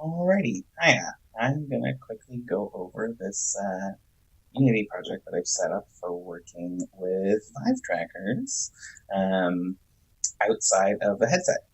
Alrighty, hiya. I'm gonna quickly go over this Unity project that I've set up for working with Vive Trackers outside of the headset.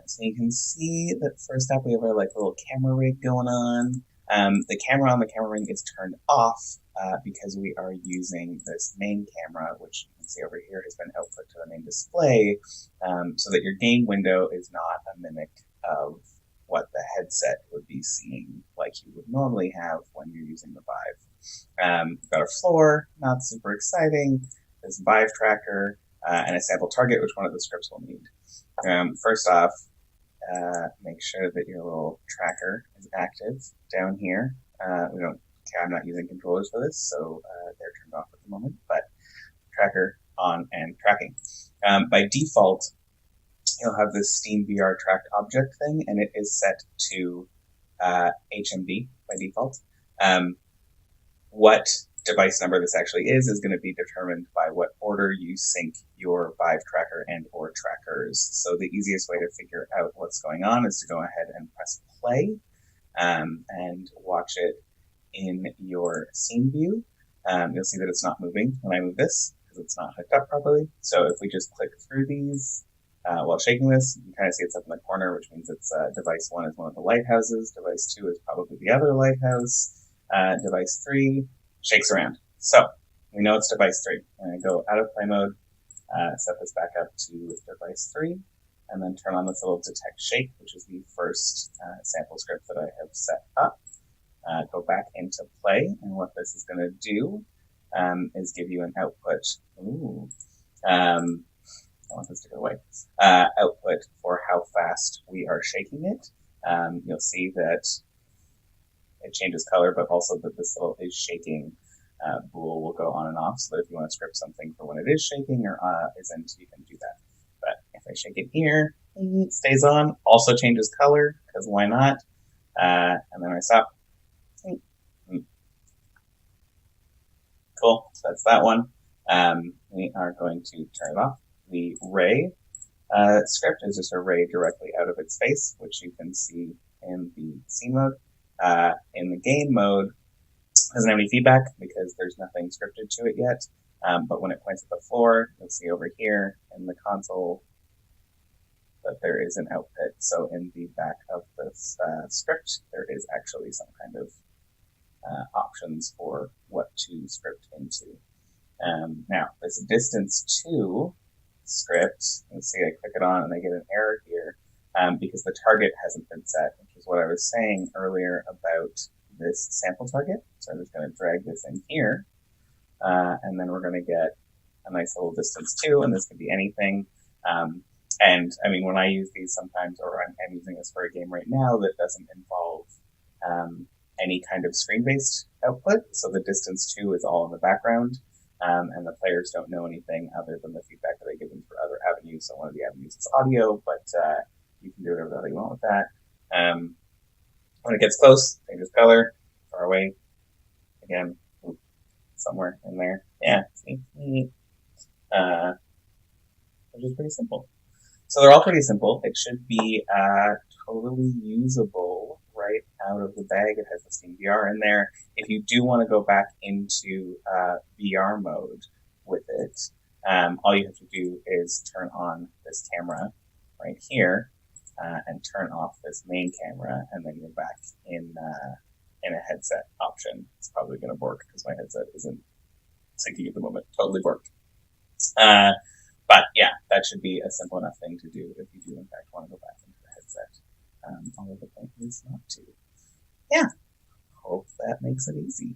So you can see that first up we have our little camera rig going on. The camera on the camera ring is turned off because we are using this main camera, which you can see over here has been output to the main display, so that your game window is not a mimic of what the headset would be seeing like you would normally have when you're using the Vive. We've got a floor, not super exciting, this Vive tracker, and a sample target, which one of the scripts will need. First off, make sure that your little tracker is active down here. I'm not using controllers for this, so they're turned off at the moment, but tracker on and tracking. By default, you'll have this Steam VR tracked object thing, and it is set to HMD by default. What device number this actually is going to be determined by what order you sync your Vive tracker and or trackers. So the easiest way to figure out what's going on is to go ahead and press play and watch it in your scene view. You'll see that it's not moving when I move this because it's not hooked up properly. So if we just click through these while shaking this, you can kind of see it's up in the corner, which means it's device 1 is one of the lighthouses, device 2 is probably the other lighthouse, device 3 shakes around. So we know it's device 3. I'm going to go out of play mode, set this back up to device 3, and then turn on this little detect shake, which is the first sample script that I have set up. Go back into play, and what this is going to do is give you an output. I want this to go away. Output for how fast we are shaking it. You'll see that it changes color, but also that this little is shaking bool will go on and off, so that if you want to script something for when it is shaking or isn't, you can do that. But if I shake it here, it stays on, also changes color, because why not? And then I stop. Cool, so that's that one. We are going to turn it off. The ray script is just a ray directly out of its face, which you can see in the scene mode. In the game mode, doesn't have any feedback because there's nothing scripted to it yet. But when it points at the floor, you'll see over here in the console that there is an output. So in the back of this script, there is actually some kind of options for what to script into. Now, this distance 2 script, let's see, I click it on and I get an error here because the target hasn't been set, which is what I was saying earlier about this sample target. So I'm just going to drag this in here, and then we're going to get a nice little distance 2, and this could be anything. And I mean, when I use these sometimes, or I'm using this for a game right now that doesn't involve any kind of screen-based output, so the distance 2 is all in the background. And the players don't know anything other than the feedback that I give them for other avenues. So one of the avenues is audio, but you can do whatever the hell you want with that. When it gets close, changes color, far away, again, somewhere in there. Yeah, which is pretty simple. So they're all pretty simple. It should be totally usable right out of the bag. It has the Steam VR in there. If you do want to go back into VR mode with it, all you have to do is turn on this camera right here and turn off this main camera, and then you're back in a headset option. It's probably going to work because my headset isn't syncing at the moment. Totally worked. But yeah, that should be a simple enough thing to do if you do in fact want to go back into the headset. Although the point is not to. Yeah, hope that makes it easy.